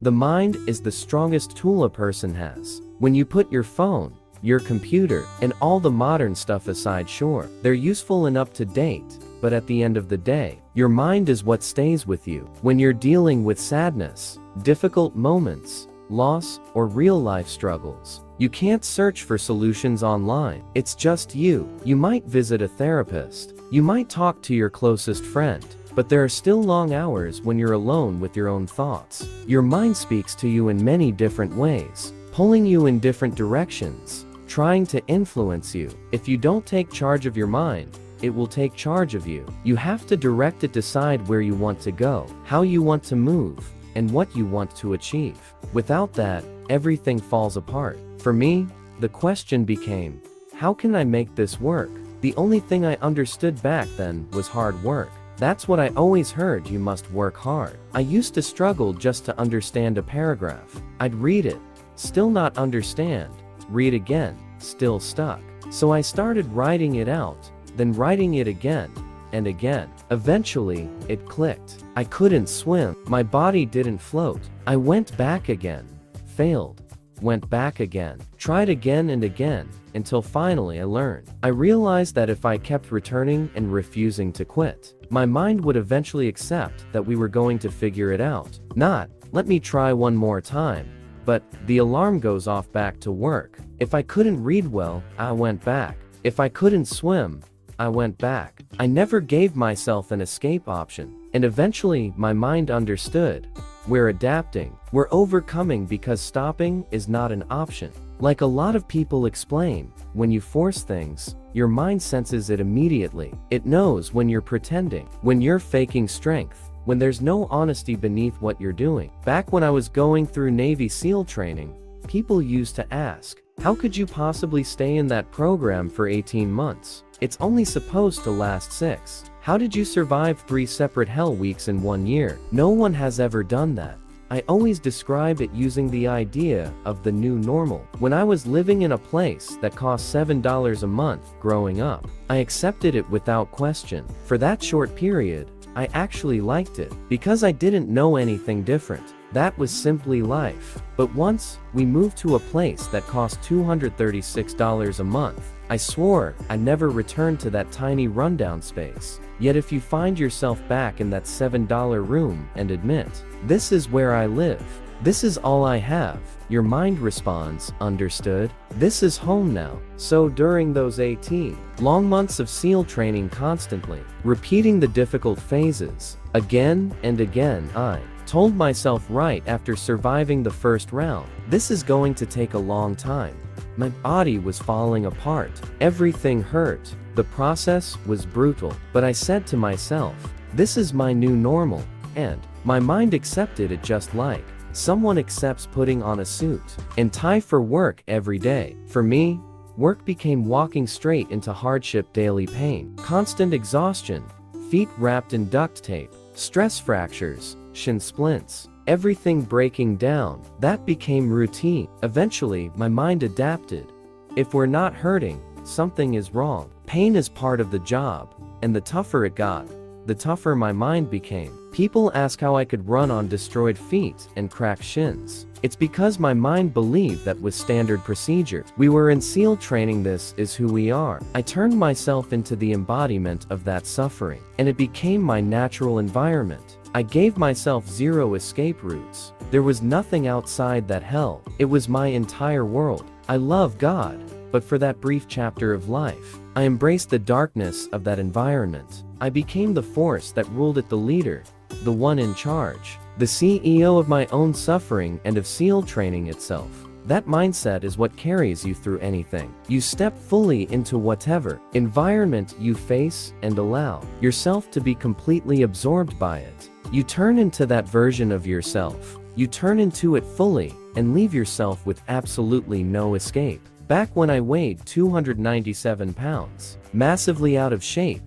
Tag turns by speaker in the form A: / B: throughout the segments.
A: The mind is the strongest tool a person has. When you put your phone, your computer, and all the modern stuff aside, sure, they're useful and up to date, but at the end of the day, your mind is what stays with you. When you're dealing with sadness, difficult moments, loss, or real-life struggles, you can't search for solutions online. It's just you. You might visit a therapist. You might talk to your closest friend. But there are still long hours when you're alone with your own thoughts. Your mind speaks to you in many different ways, pulling you in different directions, trying to influence you. If you don't take charge of your mind, it will take charge of you. You have to direct it, decide where you want to go, how you want to move, and what you want to achieve. Without that, everything falls apart. For me, the question became, how can I make this work? The only thing I understood back then was hard work. That's what I always heard, you must work hard. I used to struggle just to understand a paragraph. I'd read it, still not understand, read again, still stuck. So I started writing it out, then writing it again, and again. Eventually, it clicked. I couldn't swim, my body didn't float. I went back again, failed, went back again, tried again and again, until finally I learned. I realized that if I kept returning and refusing to quit, my mind would eventually accept that we were going to figure it out. Not, let me try one more time, but the alarm goes off, back to work. If I couldn't read well, I went back. If I couldn't swim, I went back. I never gave myself an escape option. And eventually, my mind understood. We're adapting. We're overcoming, because stopping is not an option. Like a lot of people explain, when you force things, your mind senses it immediately. It knows when you're pretending, when you're faking strength, when there's no honesty beneath what you're doing. Back when I was going through Navy SEAL training, people used to ask, how could you possibly stay in that program for 18 months? It's only supposed to last 6. How did you survive 3 separate hell weeks in 1 year? No one has ever done that. I always describe it using the idea of the new normal. When I was living in a place that cost $7 a month growing up, I accepted it without question. For that short period, I actually liked it, because I didn't know anything different. That was simply life. But once we moved to a place that cost $236 a month, I swore I'd never return to that tiny rundown space. Yet if you find yourself back in that $7 room and admit, this is where I live, this is all I have, your mind responds, understood? This is home now. So during those 18 long months of SEAL training, constantly repeating the difficult phases again and again, I told myself right after surviving the first round, this is going to take a long time. My body was falling apart. Everything hurt. The process was brutal. But I said to myself, this is my new normal. And my mind accepted it, just like someone accepts putting on a suit and tie for work every day. For me, work became walking straight into hardship, daily pain, constant exhaustion, feet wrapped in duct tape, stress fractures, shin splints, everything breaking down. That became routine. Eventually, my mind adapted. If we're not hurting, something is wrong. Pain is part of the job, and the tougher it got, the tougher my mind became. People ask how I could run on destroyed feet and cracked shins. It's because my mind believed that was standard procedure. We were in SEAL training, this is who we are. I turned myself into the embodiment of that suffering, and it became my natural environment. I gave myself zero escape routes. There was nothing outside that hell. It was my entire world. I love God, but for that brief chapter of life, I embraced the darkness of that environment. I became the force that ruled it, the leader, the one in charge, the CEO of my own suffering and of SEAL training itself. That mindset is what carries you through anything. You step fully into whatever environment you face and allow yourself to be completely absorbed by it. You turn into that version of yourself. You turn into it fully and leave yourself with absolutely no escape. Back when I weighed 297 pounds, massively out of shape,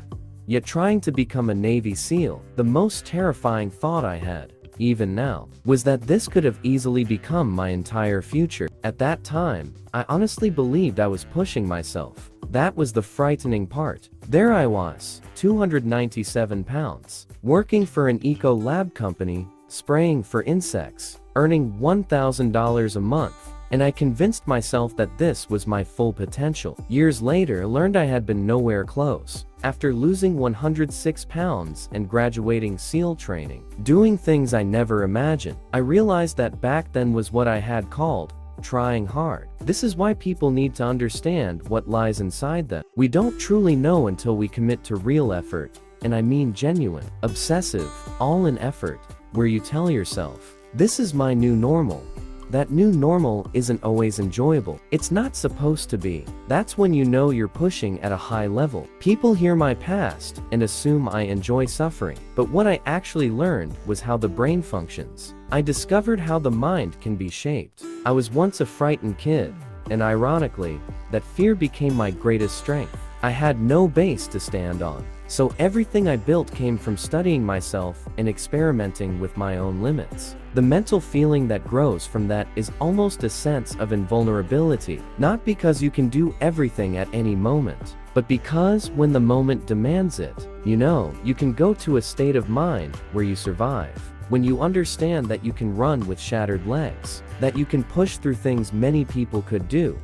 A: yet trying to become a Navy SEAL, the most terrifying thought I had, even now, was that this could have easily become my entire future. At that time, I honestly believed I was pushing myself. That was the frightening part. There I was, 297 pounds, working for an eco lab company, spraying for insects, earning $1,000 a month, and I convinced myself that this was my full potential. Years later, I learned I had been nowhere close. After losing 106 pounds and graduating SEAL training, doing things I never imagined, I realized that back then was what I had called trying hard. This is why people need to understand what lies inside them. We don't truly know until we commit to real effort, and I mean genuine, obsessive, all-in effort, where you tell yourself, this is my new normal. That new normal isn't always enjoyable. It's not supposed to be. That's when you know you're pushing at a high level. People hear my past and assume I enjoy suffering. But what I actually learned was how the brain functions. I discovered how the mind can be shaped. I was once a frightened kid, and ironically, that fear became my greatest strength. I had no base to stand on. So everything I built came from studying myself and experimenting with my own limits. The mental feeling that grows from that is almost a sense of invulnerability, not because you can do everything at any moment, but because when the moment demands it, you can go to a state of mind where you survive. When you understand that you can run with shattered legs, that you can push through things many people could do,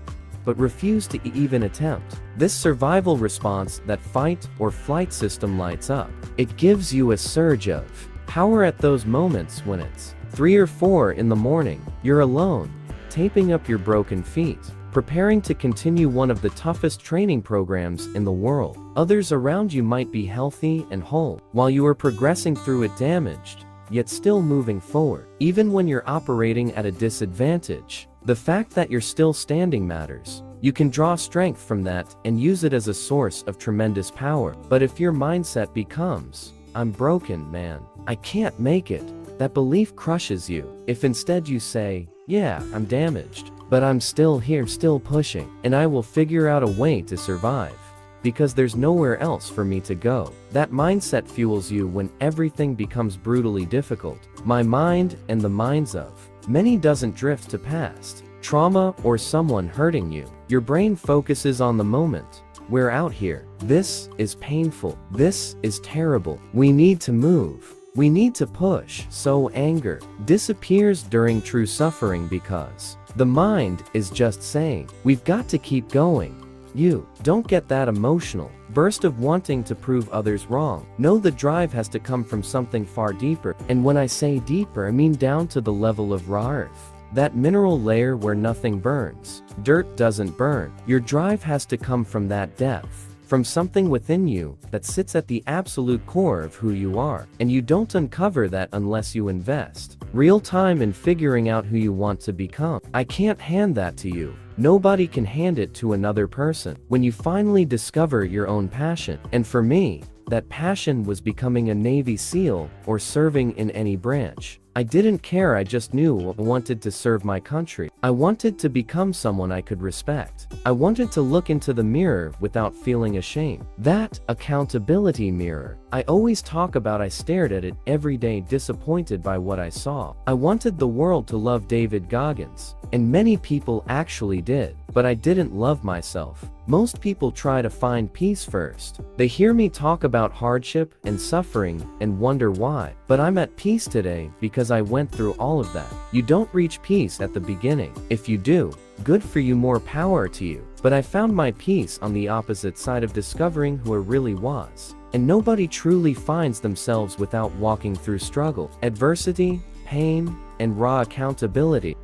A: but refuse to even attempt. This survival response, that fight or flight system lights up. It gives you a surge of power at those moments when it's 3 or 4 in the morning, you're alone, taping up your broken feet, preparing to continue one of the toughest training programs in the world. Others around you might be healthy and whole, while you are progressing through it damaged, yet still moving forward. Even when you're operating at a disadvantage, the fact that you're still standing matters. You can draw strength from that and use it as a source of tremendous power. But if your mindset becomes, I'm broken, man, I can't make it, that belief crushes you. If instead you say, yeah, I'm damaged, but I'm still here, still pushing, and I will figure out a way to survive, because there's nowhere else for me to go. That mindset fuels you when everything becomes brutally difficult. My mind and the minds of many doesn't drift to past trauma or someone hurting you. Your brain focuses on the moment. We're out here. This is painful. This is terrible. We need to move. We need to push. So anger disappears during true suffering because the mind is just saying, we've got to keep going. You don't get that emotional burst of wanting to prove others wrong. No, the drive has to come from something far deeper. And when I say deeper, I mean down to the level of raw earth. That mineral layer where nothing burns. Dirt doesn't burn. Your drive has to come from that depth, from something within you that sits at the absolute core of who you are. And you don't uncover that unless you invest real time in figuring out who you want to become. I can't hand that to you. Nobody can hand it to another person. When you finally discover your own passion, and for me, that passion was becoming a Navy SEAL or serving in any branch. I didn't care, I just knew I wanted to serve my country. I wanted to become someone I could respect. I wanted to look into the mirror without feeling ashamed. That accountability mirror I always talk about, I stared at it every day, disappointed by what I saw. I wanted the world to love David Goggins, and many people actually did, but I didn't love myself. Most people try to find peace first. They hear me talk about hardship and suffering and wonder why. But I'm at peace today because I went through all of that. You don't reach peace at the beginning. If you do, good for you, more power to you. But I found my peace on the opposite side of discovering who I really was. And nobody truly finds themselves without walking through struggle, adversity, pain, and raw accountability.